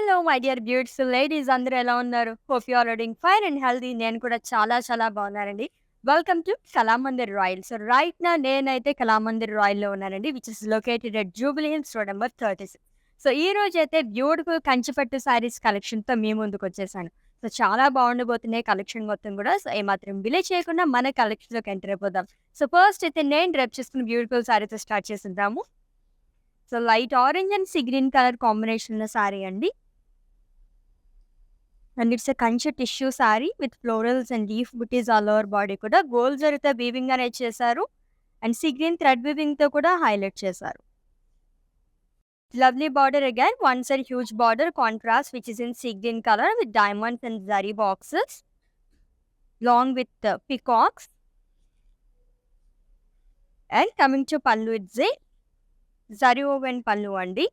Hello my dear beautiful ladies అందరూ ఎలా ఉన్నారు? Hope you are doing fine and healthy. నేను కూడా చాలా బాగున్నానండి. Welcome to Kalamandir Royal. So right now నేనైతే కళామందిర్ రాయల్‌లో ఉన్నానండి. Which is located at Jubilee Hills road number 36. So ఈ రోజైతే బ్యూటిఫుల్ కంచిపట్టు సారీస్ కలెక్షన్‌తో మీ ముందుకొచ్చేసాను. సో చాలా బాగుండబోతున్నాయి కలెక్షన్ మొత్తం కూడా. సో ఏమాత్రం డిలే చేయకుండా మన కలెక్షన్‌లోకి ఎంటర్ అయిపోదాం. సో ఫస్ట్ అయితే నేను డ్రెప్ చేసుకున్న బ్యూటిఫుల్ సారీతో స్టార్ట్ చేసేద్దాము. So light orange and sea green colour combination ఉన్న సారీ అండి. And it's a Kanchi tissue sari with florals and leaf butis all over body కూడా గోల్డ్ జరీతో వీవింగ్ అనేది చేశారు. And sea green thread weaving తో కూడా హైలైట్ చేశారు. Lovely border again one side huge border contrast which is in sea green colour with diamonds and zari boxes long with peacocks. And coming to pallu it's a zari woven pallu అండి.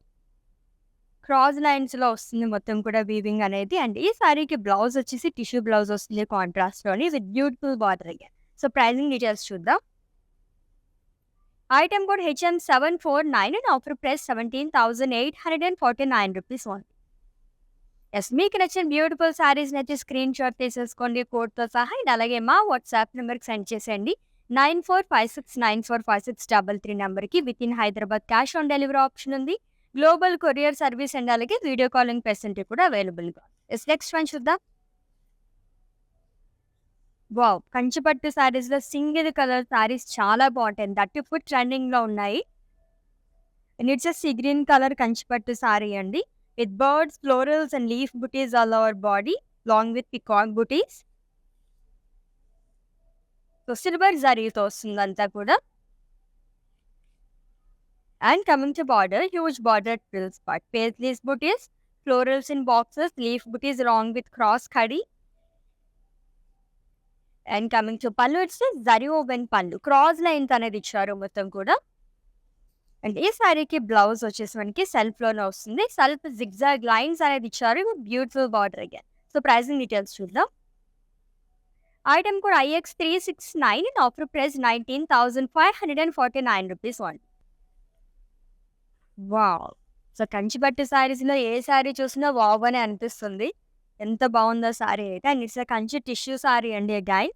Cross lines లో వస్తుంది మొత్తం కూడా weaving అనేది. And ఈ సారీకి blouse వచ్చేసి tissue blouse వస్తుంది కాంట్రాస్ట్ లోని with beautiful border again. So pricing details చూద్దాం. Item code HM749 and offer price 17,849 rupees only. Yes, మీకు నచ్చిన బ్యూటిఫుల్ సారీస్ నచ్చి స్క్రీన్ షాట్ తీసేసుకోండి కోడ్తో సహా. అండ్ అలాగే మా వాట్సాప్ నెంబర్కి సెండ్ చేసేయండి 9456945633 నెంబర్కి. With in Hyderabad cash on delivery option ఉంది. గ్లోబల్ కొరియర్ సర్వీస్ అండ్ అలాగే వీడియో కాలింగ్ ఫెసిలిటీ కూడా అవైలబుల్గా. ఎస్, నెక్స్ట్ వన్ చూద్దాం. వావ్, కంచిపట్టు సారీస్ లో సింగిల్ కలర్ సారీస్ చాలా బాగుంటాయి. దట్ ఇప్పుడు ట్రెండింగ్ లో ఉన్నాయి. And it's sea green colour కంచిపట్టు సారీ అండి with birds florals and leaf butis all over body long with peacock butis. So silver జరీతో వస్తుంది అంతా కూడా. And coming to border, huge border frills part, paisleys butis, florals in boxes, leaf butis long with cross కడీ. And coming to పళ్ళు it's zari woven పళ్ళు, cross lines అనేది ఇచ్చారు మొత్తం కూడా. అండ్ ఈ సారీకి బ్లౌజ్ వచ్చేసి మనకి సెల్ఫ్ లోనే వస్తుంది. సెల్ఫ్ జిగ్జాగ్ లైన్స్ అనేది ఇచ్చారు beautiful border again. So pricing details చూద్దాం. ఐటమ్ కూడా IX369 and offer price 19,549 rupees only. Wow, so Kanchipattu saris లో ఏ సారీ చూసినా వావ్ అని అనిపిస్తుంది. ఎంత బాగుందో సారీ అయితే. And it's Kanchi tissue sari అండి again.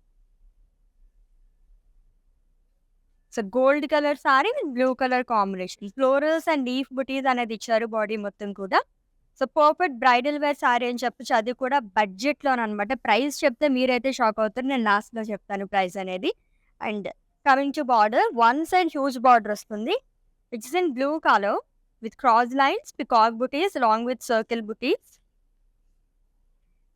So gold colour sari with blue colour combination, florals and leaf butis అనేది ఇచ్చారు బాడీ మొత్తం కూడా. So perfect bridal wear sari అని చెప్పచ్చు. అది కూడా బడ్జెట్ లోనమాట. ప్రైస్ చెప్తే మీరైతే షాక్ అవుతారు. నేను లాస్ట్ లో చెప్తాను ప్రైస్ అనేది. And coming to border, one side huge border వస్తుంది which is in blue colour with cross lines, peacock butis long with circle butis.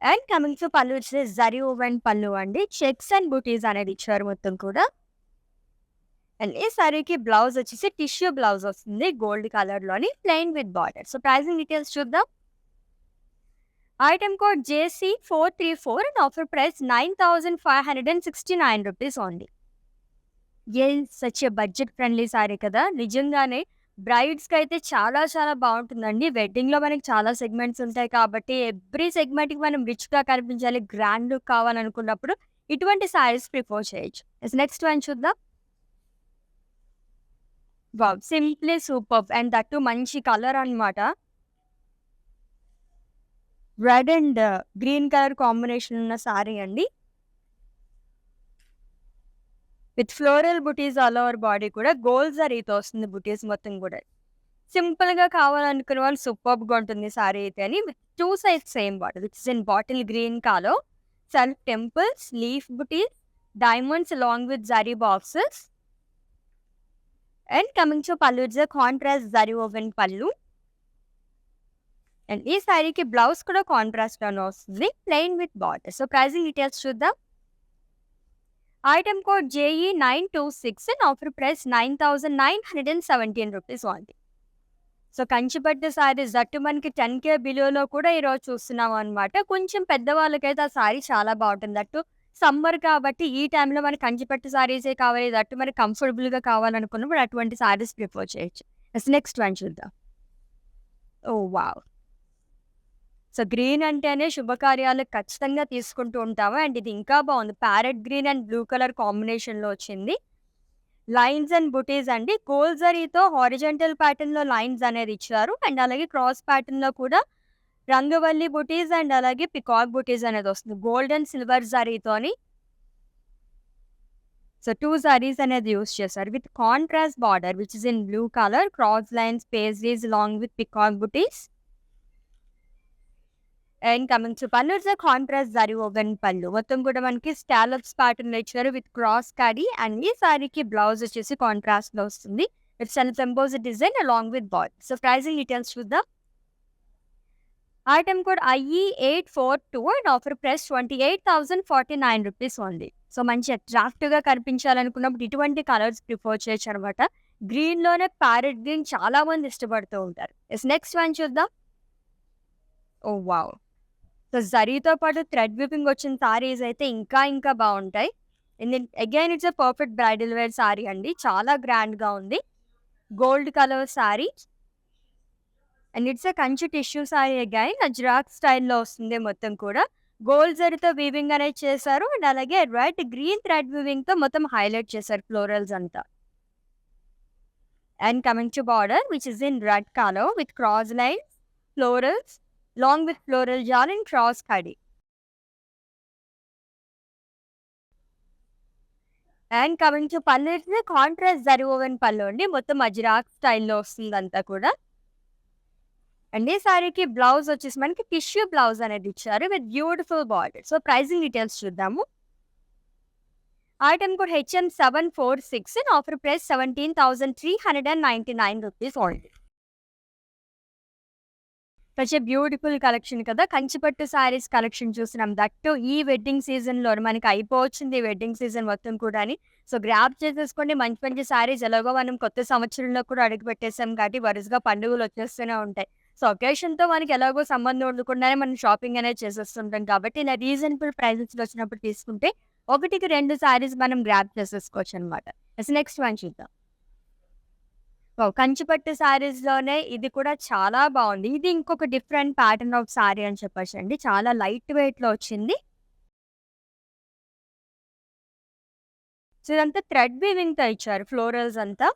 And coming to పళ్ళు ఇట్స్ జరీ ఓవెన్ పళ్ళు అండి. చెక్స్ అండ్ బుటీస్ అనేది ఇచ్చారు మొత్తం కూడా. అండ్ ఈ సారీకి బ్లౌజ్ వచ్చేసి టిష్యూ బ్లౌజ్ వస్తుంది గోల్డ్ కలర్ లోని plain with border. So pricing details చూద్దాం. Item code JC434 and offer price 9,569 rupees only. A such a budget friendly sari కదా. నిజంగానే బ్రైడ్స్కి అయితే చాలా బాగుంటుందండి. వెడ్డింగ్లో మనకి చాలా సెగ్మెంట్స్ ఉంటాయి కాబట్టి ఎవ్రీ సెగ్మెంట్కి మనం రిచ్గా కనిపించాలి, గ్రాండ్ లుక్ కావాలనుకున్నప్పుడు ఇటువంటి సారీస్ ప్రిఫర్ చేయొచ్చు. నెక్స్ట్ వన్ చూద్దాం. Wow, simply super. And that మంచి కలర్ అన్నమాట. Red and green colour combination ఉన్న సారీ అండి with floral buttis all over body కూడా గోల్డ్ జరీతో వస్తుంది బుటీస్ మొత్తం కూడా. సింపుల్ గా కావాలనుకునే వాళ్ళు సూపర్ గా ఉంటుంది సారీ అయితే. అని with two sides same border which is in bottle green colour, self temples, leaf butis, diamonds long with zari boxes. And coming to పళ్ళు ఇట్స్ కాంట్రాస్ట్ జరీ ఓవెన్ పళ్ళు. అండ్ ఈ సారీకి బ్లౌజ్ కూడా కాంట్రాస్ట్ లోనే వస్తుంది plain with border. So pricing details చూద్దాం. Item code JE926 and offer price 9,917 rupees only. So Kanchipattu saris that మనకి 10K బిలోలో కూడా ఈరోజు చూస్తున్నాం అనమాట. కొంచెం పెద్దవాళ్ళకైతే ఆ సారీ చాలా బాగుంటుంది. దట్టు సమ్మర్ కాబట్టి ఈ టైంలో మనకి కంచిపట్టు సారీసే కావాలి, దట్టు మనకి కంఫర్టబుల్గా కావాలనుకున్నప్పుడు అటువంటి సారీస్ ప్రిఫర్ చేయొచ్చు. నెక్స్ట్ వన్ చూద్దాం. ఓ వావ్, సో గ్రీన్ అంటేనే శుభకార్యాలకు ఖచ్చితంగా తీసుకుంటూ ఉంటాము. అండ్ ఇది ఇంకా బాగుంది. Parrot green and blue colour కాంబినేషన్లో వచ్చింది. లైన్స్ అండ్ బుటీస్ అండి. గోల్డ్ జరీతో హారిజంటల్ ప్యాటర్న్ లో లైన్స్ అనేది ఇచ్చారు. అండ్ అలాగే క్రాస్ ప్యాటర్న్ లో కూడా రంగవల్లి బుటీస్ అండ్ అలాగే పికాక్ బుటీస్ అనేది వస్తుంది. గోల్డ్ అండ్ సిల్వర్ జరీతోని. సో 2 సారీస్ అనేది యూజ్ చేశారు. With contrast border which is in blue colour, cross lines, pastries along with peacock butis. And coming to పళ్ళు, ఇట్స్ కాంట్రాస్ట్ జరీ ఓవెన్ పళ్ళు. మొత్తం కూడా మనకి స్కాలప్స్ ప్యాటర్న్ ఇచ్చారు విత్ క్రాస్ కడీ. అండ్ ఈ సారీకి బ్లౌజ్ వచ్చేసి కాంట్రాస్ట్ లో వస్తుంది. With self embossed design along with border. So pricing details చూద్దాం. Item code IE842 and offer price 28,049 rupees only. So మంచి అట్రాక్టివ్గా కనిపించాలనుకున్నప్పుడు ఇటువంటి కలర్స్ ప్రిఫర్ చేయొచ్చు అనమాట. గ్రీన్లోనే ప్యారెట్ గ్రీన్ చాలా మంది ఇష్టపడుతూ ఉంటారు. నెక్స్ట్ వన్ చూద్దాం. ఓ వావ్! సో జరీతో పాటు థ్రెడ్ విపింగ్ వచ్చిన సారీస్ అయితే ఇంకా ఇంకా బాగుంటాయి. Again it's a perfect bridal wear sari అండి. చాలా గ్రాండ్గా ఉంది. Gold colour sari and it's a Kanchi tissue sari. Again Ajrakh స్టైల్లో వస్తుంది. మొత్తం కూడా గోల్డ్ జరీతో వీవింగ్ అనేది చేశారు. అండ్ అలాగే రెడ్ గ్రీన్ థ్రెడ్ వీవింగ్తో మొత్తం హైలైట్ చేశారు ఫ్లోరల్స్ అంతా. And coming to border which is in red colour with cross lines, florals along with floral yarn and cross kadi. And coming to pallu, it's a contrast zari woven pallu andi. Mottam ajrak style lo vastundanta kuda. And ee saree ki blouse vachesi manaki tissue blouse anedi icharu with beautiful border. So pricing details chuddaamu. Item code HM746 and offer price 17,399 rupees only. Such a beautiful collection కదా. కంచిపట్టు saris collection చూసినాం. That ఈ wedding సీజన్లో మనకి అయిపోవచ్చింది wedding season మొత్తం కూడా. So grab చేసేసుకోండి మంచి మంచి సారీస్. ఎలాగో మనం కొత్త సంవత్సరంలో కూడా అడుగు పెట్టేసాం కాబట్టి వరుసగా పండుగలు వచ్చేస్తూనే ఉంటాయి. సో ఒకేషన్తో మనకి ఎలాగో సంబంధం ఉండకుండానే మనం షాపింగ్ అనేది చేసేస్తుంటాం కాబట్టి ఇలా రీజనబుల్ ప్రైజెస్లో వచ్చినప్పుడు తీసుకుంటే 1-2 సారీస్ మనం గ్రాప్ చేసేసుకోవచ్చు అనమాట. నెక్స్ట్ వన్ చూద్దాం. కంచిపట్టు సారీస్‌లోనే ఇది కూడా చాలా బావుంది. ఇది ఇంకొక డిఫరెంట్ ప్యాటర్న్ ఆఫ్ సారీ అని చెప్పొచ్చండి. చాలా లైట్ వెయిట్‌లో వచ్చింది. సో ఇదంతా థ్రెడ్ వీవింగ్‌తో ఇచ్చారు ఫ్లోరల్స్ అంతా.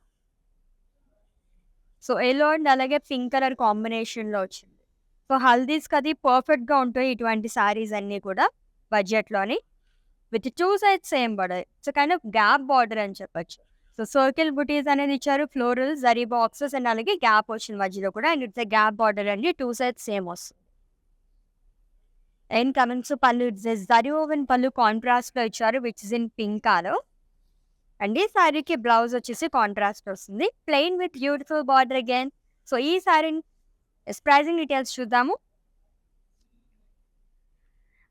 సో యెల్లో అండ్ అలాగే పింక్ కలర్ కాంబినేషన్‌లో వచ్చింది. సో హల్దీస్‌కి అది పర్ఫెక్ట్‌గా ఉంటాయి ఇటువంటి సారీస్ అన్నీ కూడా బడ్జెట్‌లోని. With 2 sides same border. So kind of gap border అని చెప్పొచ్చు. సో సర్కిల్ బుటీస్ అనేది ఇచ్చారు. ఫ్లోరల్ జరీ బాక్సెస్ అండ్ అలాగే గ్యాప్ వచ్చింది మధ్యలో కూడా. అండ్ ఇట్స్ గ్యాప్ బార్డర్ అండి. 2 సైడ్స్ సేమ్ వస్తుంది. అండ్ కమింగ్ టు పళ్ళు, ఇట్స్ జరీ ఓవెన్ పళ్ళు కాంట్రాస్ట్లో ఇచ్చారు which is in pink colour. And ఈ సారీకి బ్లౌజ్ వచ్చేసి కాంట్రాస్ట్ వస్తుంది. Plain with beautiful border again. So ఈ సారీ ప్రైజింగ్ డీటెయిల్స్ చూద్దాము.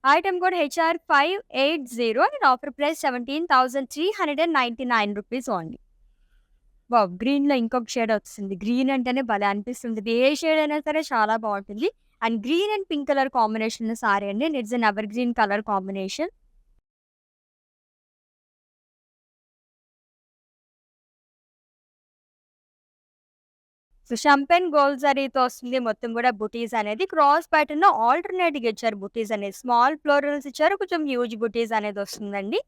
Item code HR580 and offer price 17,399 rupees only. Wow! గ్రీన్‌లో ఇంకొక షేడ్ వస్తుంది. గ్రీన్ అంటేనే భలే అనిపిస్తుంది. ఏ షేడ్ అయినా సరే చాలా బాగుంటుంది. And green and pink colour combination sari అండి. It's an ever green colour combination. So champagne gold జరీతో వస్తుంది. మొత్తం కూడా బుటీస్ అనేది క్రాస్ ప్యాటర్న్‌లో ఆల్టర్నేట్‌గా ఇచ్చారు బుటీస్ అనేది. స్మాల్ ఫ్లోరల్స్ ఇచ్చారు. కొంచెం హ్యూజ్ బుటీస్ అనేది వస్తుందండి.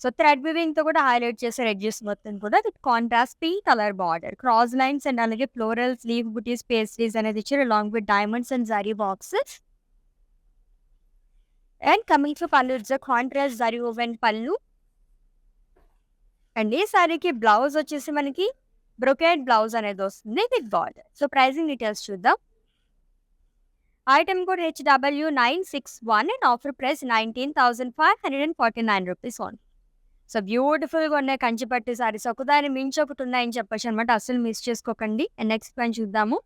సో థ్రెడ్ వీవింగ్‌తో కూడా హైలైట్ చేశారు ఎడ్జెస్ మొత్తం కూడా with contrast pink colour border. Cross lines and అలాగే ఫ్లోరల్స్, లీవ్ బుటీస్, పేస్ట్రీస్ అనేది ఇచ్చారు along with diamonds and zari boxes. And coming to పళ్ళు, ఇట్స్ కాంట్రాస్ట్ జరీ ఓవెన్ పళ్ళు. అండ్ ఈ సారీకి బ్లౌజ్ వచ్చేసి మనకి బ్రొకేడ్ బ్లౌజ్ అనేది వస్తుంది with border. So pricing details చూద్దాం. Item code HW961 and offer price 19,549 rupees only. So బ్యూటిఫుల్గా ఉన్నాయి కంచిపట్టు సారీస్. ఒకదాని మించి ఒకటి ఉన్నాయని చెప్పొచ్చు అనమాట. అసలు మిస్ చేసుకోకండి. అండ్ నెక్స్ట్ వన్ చూద్దాము.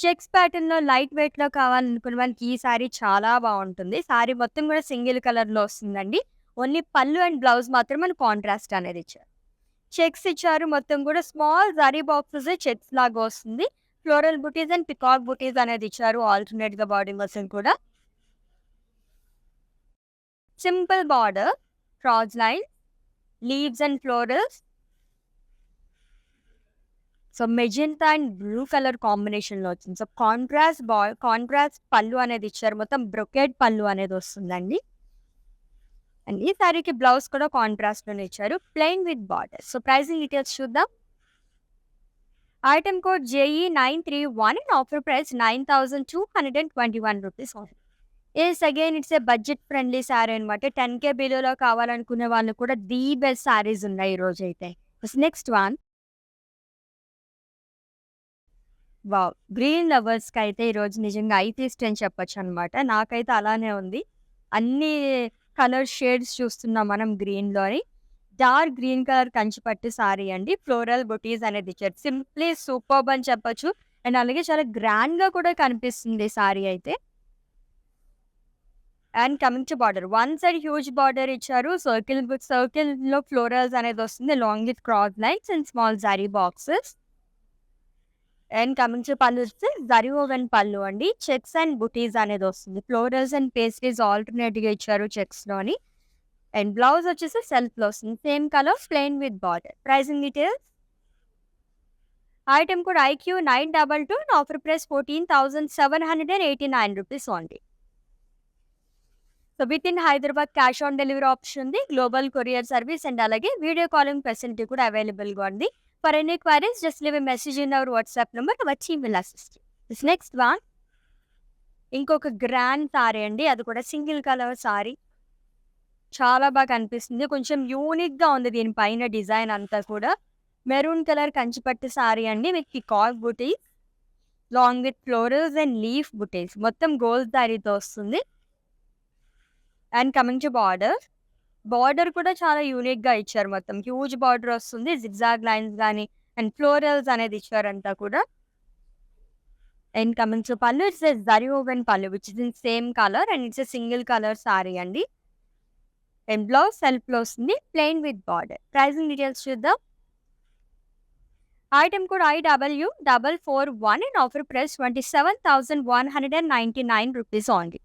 చెక్స్ ప్యాటర్న్లో లైట్ వెయిట్లో కావాలనుకున్న వాళ్ళకి ఈ సారీ చాలా బాగుంటుంది. సారీ మొత్తం కూడా సింగిల్ కలర్లో వస్తుందండి. ఓన్లీ పళ్ళు అండ్ బ్లౌజ్ మాత్రం మన కాంట్రాస్ట్ అనేది ఇచ్చారు. చెక్స్ ఇచ్చారు. మొత్తం కూడా స్మాల్ జరీ బాక్సెస్ చెక్స్ లాగా వస్తుంది. Floral butis and peacock butis అనేది ఇచ్చారు ఆల్టర్నేట్గా బాడీ మొత్తం కూడా. Simple border, cross line, leaves and florals. So magenta and blue colour కాంబినేషన్లో వచ్చింది. సో కాంట్రాస్ట్ పళ్ళు అనేది ఇచ్చారు. మొత్తం బ్రొకేడ్ పళ్ళు అనేది వస్తుందండి. అండ్ ఈ సారీకి బ్లౌజ్ కూడా కాంట్రాస్ట్లోనే ఇచ్చారు plain with border. So pricing details చూద్దాం. Item code JE931 and offer price 9,221 rupees only. Yes, again it's a budget friendly saree అనమాట. 10K బిలోలో కావాలనుకునే వాళ్ళు కూడా ది బెస్ట్ సారీస్ ఉన్నాయి ఈ రోజైతే. Next one wow! గ్రీన్ లవర్స్‌కి అయితే ఈరోజు నిజంగా ఐ ఫీస్ట్ అని చెప్పొచ్చనమాట. నాకైతే అలానే ఉంది. అన్ని కలర్ షేడ్స్ చూస్తున్నాం మనం గ్రీన్‌లోని. డార్క్ గ్రీన్ కలర్ కంచిపట్టు సారీ అండి. ఫ్లోరల్ బుటీస్ అనేది ఇచ్చారు. సింప్లీ సూపర్బ్ అని చెప్పొచ్చు. అండ్ అలాగే చాలా గ్రాండ్‌గా కూడా కనిపిస్తుంది సారీ అయితే. And coming to border. One side huge border ఇచ్చారు. సర్కిల్‌లో ఫ్లోరల్స్ అనేది వస్తుంది. Along with cross lines and small zari boxes. And coming to పళ్ళు వస్తే జరీ ఓవెన్ పళ్ళు అండి. చెక్స్ అండ్ బుటీస్ అనేది వస్తుంది. ఫ్లోరల్స్ అండ్ పేస్ట్రీస్ ఆల్టర్‌నేట్‌గా ఇచ్చారు చెక్స్‌లోని. అండ్ బ్లౌజ్ వచ్చేసి సెల్ఫ్‌లో వస్తుంది. Same colour plain with border. Pricing details. Item code IQ922 and offer price 14,789 rupees only. So with in Hyderabad cash on delivery option ఉంది. గ్లోబల్ కొరియర్ సర్వీస్ అండ్ అలాగే video calling facility కూడా అవైలబుల్‌గా ఉంది. For any queries just leave a message in our WhatsApp number. Our team will assist you. Next one ఇంకొక grand sorry అండి. అది కూడా single colour sorry. చాలా బాగా కనిపిస్తుంది. కొంచెం యూనిక్‌గా ఉంది దీని పైన డిజైన్ అంతా కూడా. మెరూన్ కలర్ కంచిపట్టు సారీ అండి with peacock buttis long with florals and leaf బుటీస్. మొత్తం గోల్డ్ సారీతో వస్తుంది. And coming to border. Border కూడా చాలా యూనిక్‌గా ఇచ్చారు మొత్తం. హ్యూజ్ బార్డర్ వస్తుంది. జిగ్‌జాగ్ లైన్స్ గాని అండ్ ఫ్లోరల్స్ అనేది ఇచ్చారంతా కూడా. అండ్ కమింగ్ టు పళ్ళు ఇట్స్ ఎ జరీ ఓవెన్ పళ్ళు which is in same colour and it's a single colour sari అండి. అండ్ బ్లౌజ్ సెల్ఫ్‌లో వస్తుంది. Plain with border. Pricing details చూద్దాం. Item code IW441 and offer price 27,199 rupees only.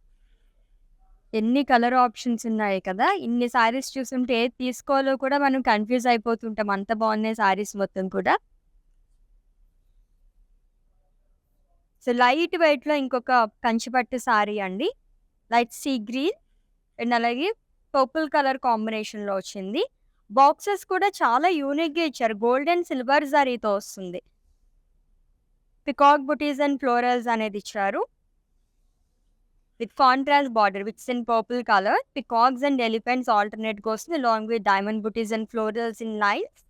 ఎన్ని colour options ఉన్నాయి కదా! ఇన్ని సారీస్ చూస్తుంటే ఏది తీసుకోవాలో కూడా మనం కన్‌ఫ్యూజ్ అయిపోతుంటాం. అంత బాగున్నాయి సారీస్ మొత్తం కూడా. సో లైట్ వెయిట్‌లో ఇంకొక కంచిపట్టు సారీ అండి. లైట్ సీ గ్రీన్ అండ్ అలాగే పర్పుల్ కలర్ కాంబినేషన్‌లో వచ్చింది. బాక్సెస్ కూడా చాలా యూనిక్‌గా ఇచ్చారు. గోల్డ్ అండ్ సిల్వర్ జరీతో వస్తుంది. పీకాక్ బుటీస్ అండ్ ఫ్లోరల్స్ అనేది ఇచ్చారు. With contrast border which is in purple colour. Peacocks and elephants ఆల్టర్‌నేట్‌గా వస్తుంది. Along with diamond butis and florals in lines.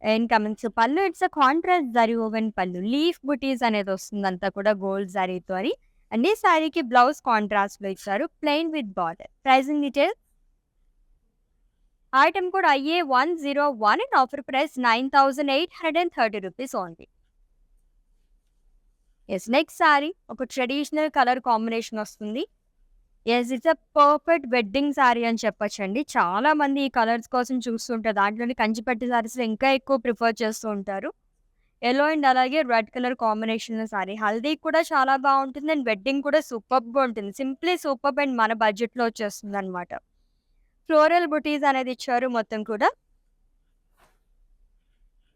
And coming to పళ్ళు it's a contrast zari woven pallu. Leaf butis అనేది వస్తుంది అంతా కూడా గోల్డ్ జరీతో అని. అండ్ ఈ సారీకి బ్లౌజ్ కాంట్రాస్ట్‌లో ఇచ్చారు. Plain with border. Pricing details. Item code IA101 and offer price 9,830 rupees only. Yes. Next sorry ఒక ట్రెడిషనల్ కలర్ కాంబినేషన్ వస్తుంది. Yes. It's a perfect wedding sari అని చెప్పొచ్చండి. చాలా మంది ఈ కలర్స్ కోసం చూస్తుంటారు. దాంట్లోని కంచిపట్టు సారీస్‌లో ఇంకా ఎక్కువ ప్రిఫర్ చేస్తూ ఉంటారు. యెల్లో అండ్ అలాగే రెడ్ కలర్ కాంబినేషన్‌లో సారీ. హల్దీకి కూడా చాలా బాగుంటుంది అండ్ వెడ్డింగ్ కూడా సూపర్బ్‌గా ఉంటుంది. సింప్లీ సూపర్బ్ అండ్ మన బడ్జెట్‌లో వచ్చేస్తుందనమాట. ఫ్లోరల్ బుటీస్ అనేది ఇచ్చారు మొత్తం కూడా.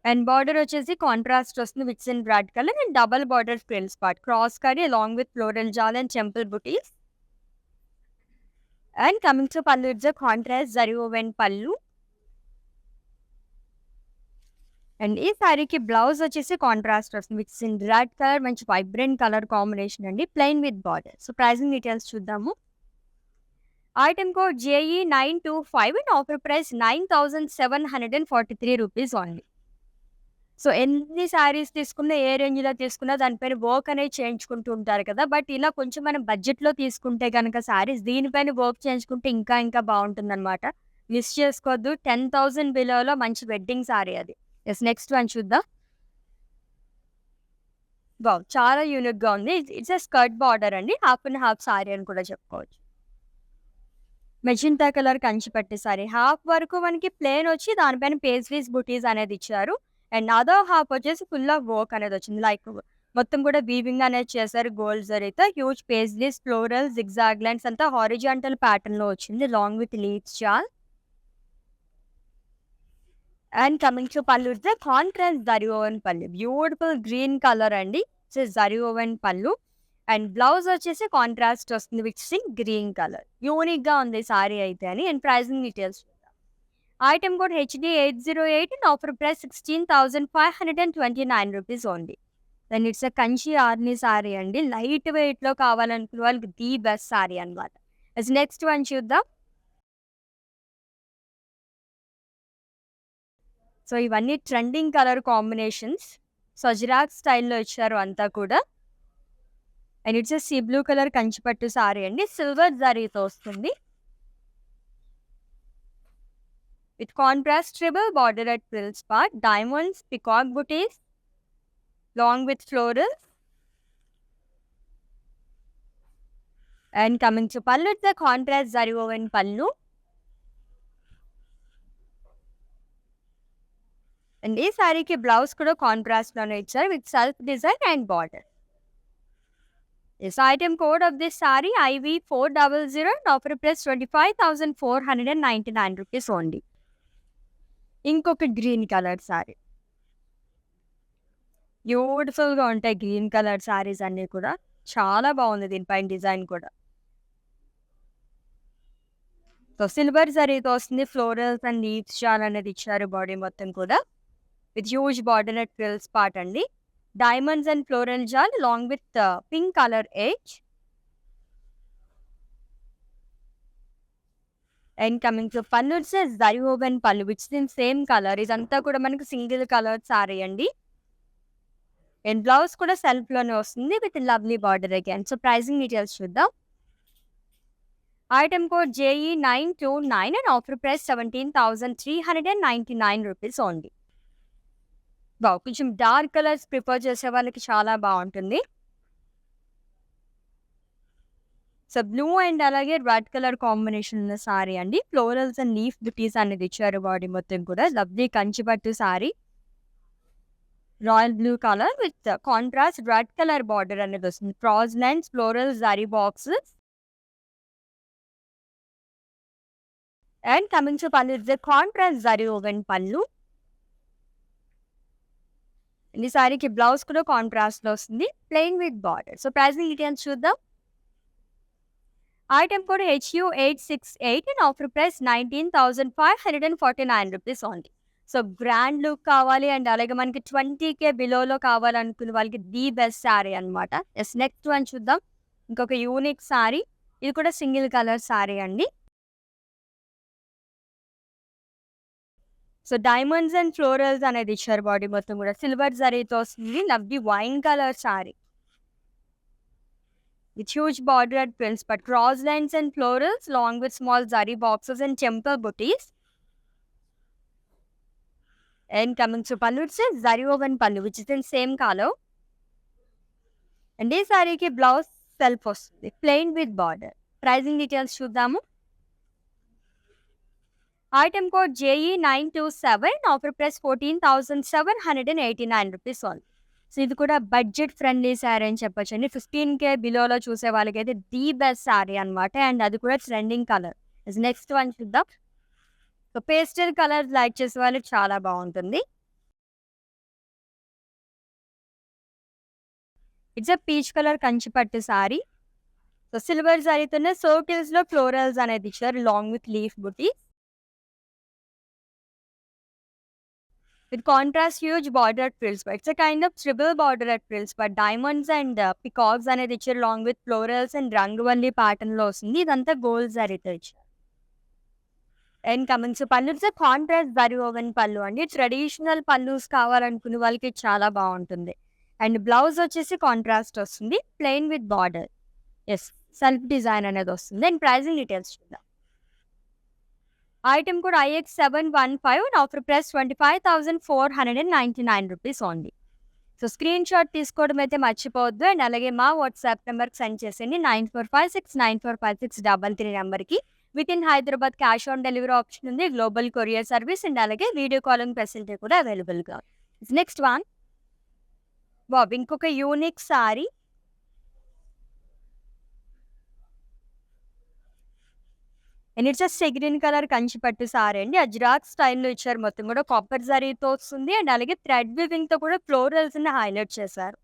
అండ్ బార్డర్ వచ్చేసి కాంట్రాస్ట్ వస్తుంది which in red colour and double border frills part. Cross కరీ along with floral jaal and temple butis. And coming to పళ్ళు it's a contrast zari woven పళ్ళు. అండ్ ఈ సారీకి బ్లౌజ్ వచ్చేసి కాంట్రాస్ట్ వస్తుంది విచ్ ఇన్ రెడ్ కలర్ మంచి వైబ్రెంట్ కలర్ కాంబినేషన్ అండి. Plain with border. So pricing details చూద్దాము. Item code JE925 and offer price 9,743 rupees only. So ఎన్ని సారీస్ తీసుకున్నా, ఏ రేంజ్‌లో తీసుకున్నా దానిపైన వర్క్ అనేది చేయించుకుంటూ ఉంటారు కదా! బట్ ఇలా కొంచెం మనం బడ్జెట్‌లో తీసుకుంటే గనక సారీస్ దీనిపైన వర్క్ చేయించుకుంటే ఇంకా ఇంకా బావుంటుందనమాట. మిస్ చేసుకోవద్దు. 10,000 బిలోలో మంచి వెడ్డింగ్ సారీ అది. యెస్. నెక్స్ట్ వన్ చూద్దాం. వావ్! చాలా యూనిక్‌గా ఉంది. ఇట్స్ ఎ స్కర్ట్ బార్డర్ అండి. హాఫ్ అండ్ హాఫ్ సారీ అని కూడా చెప్పుకోవచ్చు. మెజెంటా కలర్ కంచిపట్టు సారీ. హాఫ్ వరకు మనకి ప్లెయిన్ వచ్చి దానిపైన పేస్ట్రీస్ బుటీస్ అనేది ఇచ్చారు. అండ్ అదర్ హాఫ్ వచ్చేసి ఫుల్ ఆఫ్ వర్క్ అనేది వచ్చింది. లైక్ మొత్తం కూడా వీవింగ్ అనేది చేశారు గోల్డ్ జరీతో. Huge pastries, floral, zigzag lines అంతా హారిజాంటల్ ప్యాటర్న్‌లో వచ్చింది long with leaves jaal. And coming to పళ్ళు it's contrast zari woven pallu. Beautiful green colour అండి. ఇట్స్ జరీ ఓవెన్ పళ్ళు. అండ్ బ్లౌజ్ వచ్చేసి కాంట్రాస్ట్ వస్తుంది విచ్ ఇన్ గ్రీన్ కలర్. యూనిక్‌గా ఉంది సారీ అయితే అని. అండ్ ప్రైసింగ్ డీటెయిల్స్ చూద్దాం. Item code HD808 and offer price 16,529 rupees only. Then it's a Kanchi Arni sari అండి. లైట్ వెయిట్‌లో కావాలనుకునే వాళ్ళకి ది బెస్ట్ సారీ అన్నమాట. నెక్స్ట్ వన్ చూద్దాం. సో ఇవన్నీ trending colour combinations. So Ajrak స్టైల్‌లో ఇచ్చారు అంతా కూడా. And it's sea blue colour కంచిపట్టు సారీ అండి. సిల్వర్ జరీతో వస్తుంది. With contrastable border at frills part, diamonds, peacock butis, long with florals. And coming to pallu, it's the contrast zari woven pallu. And ఈ సారీకి బ్లౌజ్ కూడా కాంట్రాస్ట్‌లోనే ఇచ్చారు with self design and border. This item code of this saree IV400 and offer price 25,499 rupees only. ఇంకొక green colour sorry. బ్యూటిఫుల్‌గా ఉంటాయి green colour saris అన్నీ కూడా. చాలా బాగుంది దీనిపైన డిజైన్ కూడా. సో సిల్వర్ జరీతో వస్తుంది. ఫ్లోరల్స్ అండ్ లీవ్స్ షాల్ అనేది ఇచ్చారు బాడీ మొత్తం కూడా. With huge border at frills part అండి. Diamonds and floral jal along with pink color edge. And coming to pallu, it says zari woven pallu which is in same color. ఇదంతా కూడా మనకి single colour sari అండి. And blouse కూడా self లోనే వస్తుంది with lovely border again. So pricing details చూద్దాం. Item code JE929 and offer price 17,399 rupees only. కొంచెం dark colours prefer చేసే వాళ్ళకి చాలా బాగుంటుంది. సో బ్లూ అండ్ అలాగే రెడ్ కలర్ కాంబినేషన్ ఉన్న సారీ అండి. ఫ్లోరల్స్ అండ్ లీఫ్ బుటీస్ అనేది ఇచ్చారు బాడీ మొత్తం కూడా. లవ్లీ కంచిపట్టు sari. Royal blue colour with contrast red colour border అనేది వస్తుంది. Cross lines, floral zari boxes. And coming to pallu, it's contrast zari woven pallu. ఈ సారీకి బ్లౌజ్ కూడా కాంట్రాస్ట్ లో వస్తుంది plain with border. So pricing details చూద్దాం. Item code HU868 and offer price 19,549 rupees only. So grand look కావాలి and అలాగే మనకి 20K బిలోలో కావాలనుకునే వాళ్ళకి ది బెస్ట్ సారీ అనమాట. నెక్స్ట్ వన్ చూద్దాం. ఇంకొక యూనిక్ సారీ. ఇది కూడా సింగిల్ కలర్ సారీ అండి. సో డైమండ్స్ అండ్ ఫ్లోరల్స్ అనేది ఇచ్చారు బాడీ మొత్తం కూడా. సిల్వర్ జరీతో వస్తుంది. Lovely wine colour sari with huge border at frills but cross lines and florals long with small zari boxes and temple butis. And coming to pallu, it's zari woven pallu which is in same colour. And ఈ సారీకి blouse self వస్తుంది plain with border. Pricing details చూద్దాము. Item code JE927 offer price 14,789 rupees only. So ఇది కూడా budget friendly sari అని చెప్పొచ్చు అండి. 15K బిలోలో చూసే వాళ్ళకైతే ది బెస్ట్ శారీ అనమాట. అండ్ అది కూడా ట్రెండింగ్ కలర్. నెక్స్ట్ వన్ చూద్దాం. సో పేస్టల్ కలర్ లైక్ చేసే వాళ్ళకి చాలా బాగుంటుంది. It's peach colour Kanchipattu sari. So silver సారీతోనే సర్కిల్స్ లో ఫ్లోరల్స్ అనేది ఇచ్చారు long with leaf buti. With contrast huge border at frills, but it's a kind of triple border at frills, but diamonds and peacocks అనేది ఇచ్చారు along with florals and రంగవల్లి pattern లో వస్తుంది. ఇదంతా గోల్డ్ జరీతో ఇచ్చారు. And coming to pallu, it's contrast zari woven pallu అండి. Traditional pallus కావాలనుకునే వాళ్ళకి చాలా బాగుంటుంది. అండ్ బ్లౌజ్ వచ్చేసి కాంట్రాస్ట్ వస్తుంది plain with border. Yes, self design అనేది వస్తుంది. అండ్ ప్రైజింగ్ డీటెయిల్స్ చూద్దాం. ఐటమ్ కూడా IX715 and offer price 25,499 rupees only. So screen shot తీసుకోవడం అయితే మర్చిపోవద్దు. అండ్ అలాగే మా వాట్సాప్ నెంబర్కి సెండ్ చేసేయండి 9456945633 నెంబర్కి. With in Hyderabad cash on delivery option ఉంది. గ్లోబల్ కొరియర్ సర్వీస్ అండ్ అలాగే వీడియో కాలింగ్ ఫెసిలిటీ కూడా అవైలబుల్గా ఉంది. నెక్స్ట్ వన్ బాబ్ ఇంకొక unique sorry. And it's green colour కంచిపట్టు సారీ అండి. అజ్రాక్ స్టైల్లో ఇచ్చారు మొత్తం కూడా. కాపర్ జరీతో వస్తుంది అండ్ అలాగే థ్రెడ్ వివింగ్తో కూడా ఫ్లోరల్స్ ని హైలైట్ చేశారు.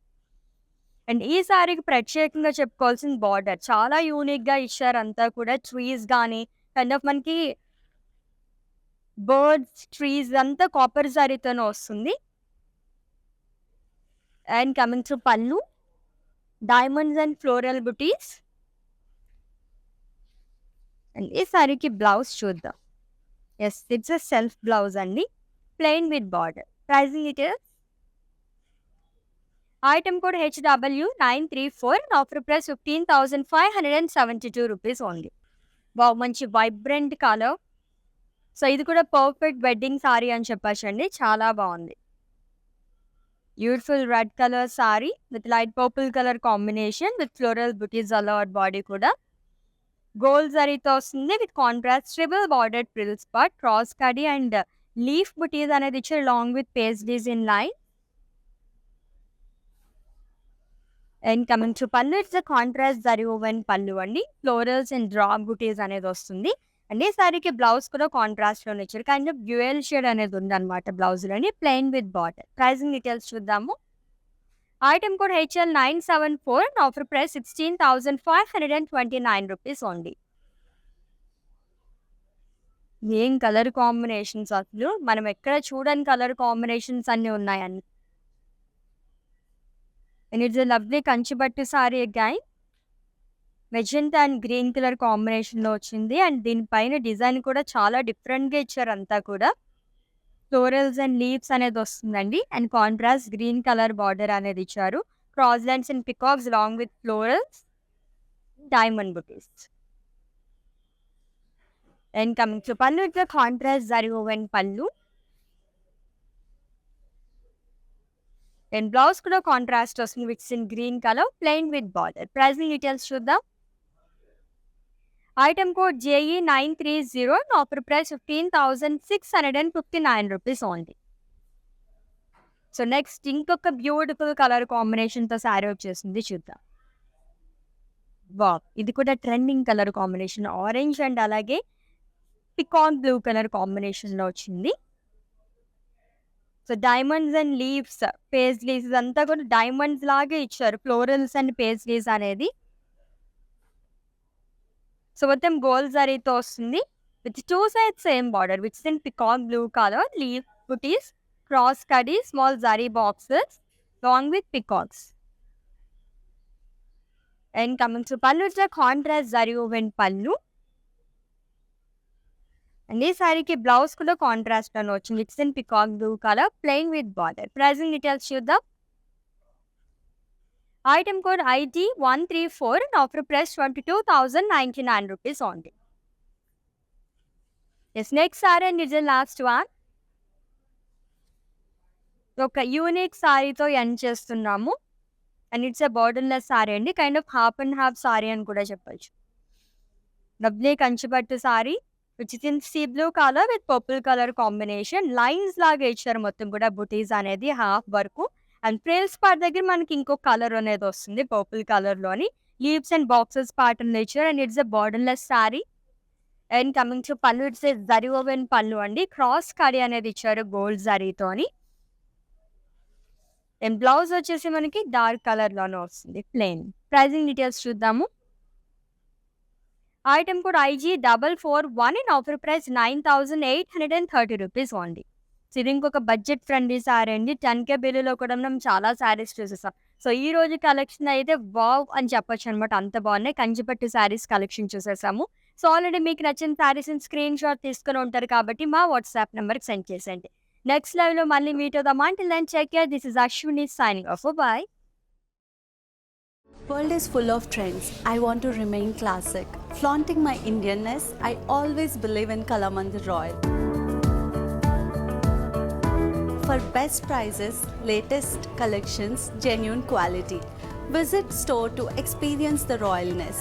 అండ్ ఈ సారీకి ప్రత్యేకంగా చెప్పుకోవాల్సిన బార్డర్ చాలా యూనిక్ గా ఇచ్చారు. అంతా కూడా ట్రీస్ కానీ కైండ్ ఆఫ్ మనకి బర్డ్స్, ట్రీస్ అంతా కాపర్ సారీతోనే వస్తుంది. And coming to pallu, diamonds and floral butis. And ఈ సారీకి బ్లౌజ్ చూద్దాం. Yes, it's a self blouse అండి, plain with border. Pricing details. Item code HW934, offer price 15,572 rupees only. Wow, మంచి vibrant colour. So ఇది కూడా పర్ఫెక్ట్ వెడ్డింగ్ సారీ అని చెప్పచ్చండి, చాలా బాగుంది. Beautiful red colour sari with light purple colour combination with floral buttis aloud body కూడా. Gold జరీతో వస్తుంది with contrast triple border frills part, cross కడీ అండ్ లీఫ్ బుటీస్ అనేది ఇచ్చారు long with paisleys in line. And coming to పళ్ళు, it's a contrast zari woven పళ్ళు అండి, florals and drop బుటీస్ అనేది వస్తుంది. అండ్ ఈ సారీకి బ్లౌజ్ కూడా కాంట్రాస్ట్ లోనే ఇచ్చారు, కైండ్ ఆఫ్ డ్యూయల్ షేడ్ అనేది ఉంది అనమాట బ్లౌజ్ లోని, plain with border. Pricing details చూద్దాము. Item code HL974, offer price 16,529 rupees only. ఏం కలర్ కాంబినేషన్స్ అసలు, మనం ఎక్కడ చూడని కలర్ కాంబినేషన్స్ అన్ని ఉన్నాయని. అండ్ ఇట్స్ లవ్లీ కంచిపట్టు sari again, magenta and green colour కాంబినేషన్లో వచ్చింది. అండ్ దీనిపైన డిజైన్ కూడా చాలా డిఫరెంట్గా ఇచ్చారు అంతా కూడా. ఫ్లోరల్స్ అండ్ లీవ్స్ అనేది వస్తుందండి, and contrast green colour border అనేది ఇచ్చారు. Cross lines and peacocks long with florals, diamond butis. And coming to pallu, ఇట్లా కాంట్రాస్ట్ జరీ ఓవెన్ పళ్ళు. అండ్ బ్లౌజ్ కూడా కాంట్రాస్ట్ వస్తుంది with in green colour, plain with border. Pricing details చూద్దాం. Item code JE930, offer price 15,659 rupees only. So next ఇంకొక beautiful colour కాంబినేషన్తో శారీ వచ్చేసింది, చూద్దాం. Wow, ఇది కూడా trending colour combination, orange and అలాగే పికాక్ బ్లూ కలర్ కాంబినేషన్లో వచ్చింది. So diamonds and leaves, paisleys ఇదంతా కూడా డైమండ్స్ లాగే ఇచ్చారు, ఫ్లోరల్స్ అండ్ పేస్లీస్ అనేది. సో మొత్తం గోల్డ్ జరీతో వస్తుంది with two sides same border which in peacock blue colour, leaf butis, cross కడీ, small zari boxes long with peacocks. And coming to pallu, ఇట్లా కాంట్రాస్ట్ జరీ ఓవెన్ పళ్ళు. అండ్ ఈ సారీకి బ్లౌజ్ కూడా కాంట్రాస్ట్ అని వచ్చింది which in peacock blue colour, plain with border. Pricing details చూద్దాం. Item code IT134, offer price 22,099 rupees only. Yes, next sari and it's last one. ఒక unique సారీతో ఎండ్ చేస్తున్నాము. And it's a borderless sari అండి, kind of half and half sari అని కూడా చెప్పచ్చు. డబ్లీ కంచిపట్టు sari which is in sea blue colour with purple colour combination, lines లాగా ఇచ్చారు మొత్తం కూడా బుటీస్ అనేది హాఫ్ వరకు. అండ్ ఫ్రిల్స్ పార్ట్ దగ్గర మనకి ఇంకో కలర్ అనేది వస్తుంది పర్పుల్ కలర్లోని, లీవ్స్ అండ్ బాక్సెస్ పార్ట్ ఇచ్చారు. And it's a borderless sari. And coming to పళ్ళు, ఇట్స్ ఎ జరీ ఓవెన్ పళ్ళు అండి, క్రాస్ కడీ అనేది ఇచ్చారు గోల్డ్ జరీతోని. అండ్ బ్లౌజ్ వచ్చేసి మనకి డార్క్ కలర్లోనే వస్తుంది, ప్లెయిన్. ప్రైజింగ్ డీటెయిల్స్ చూద్దాము. Item code IG441, offer price 9,830 rupees only. So ఇది ఇంకొక బడ్జెట్ ఫ్రెండ్లీ సారీ అండి, 10K బిల్లులో కూడా మనం చాలా శారీస్ చూసేసాం. సో ఈ రోజు కలెక్షన్ అయితే వావ్ అని చెప్పొచ్చు అనమాట, అంత బాగున్నాయి. కంచిపట్టు శారీస్ కలెక్షన్ చూసేసాము. సో ఆల్రెడీ మీకు నచ్చిన శారీస్ స్క్రీన్ షాట్ తీసుకుని ఉంటారు కాబట్టి మా వాట్సాప్ నెంబర్కి సెండ్ చేసేయండి. నెక్స్ట్ లైవ్లో మళ్ళీ మీట్ అవుదాం. Until then take care. This is Ashwini signing off. Bye. World is full of trends. I want to remain classic. Flaunting my Indianness, I always believe in Kalamandir Royal. For best prices, latest collections, genuine quality. Visit store to experience the royalness.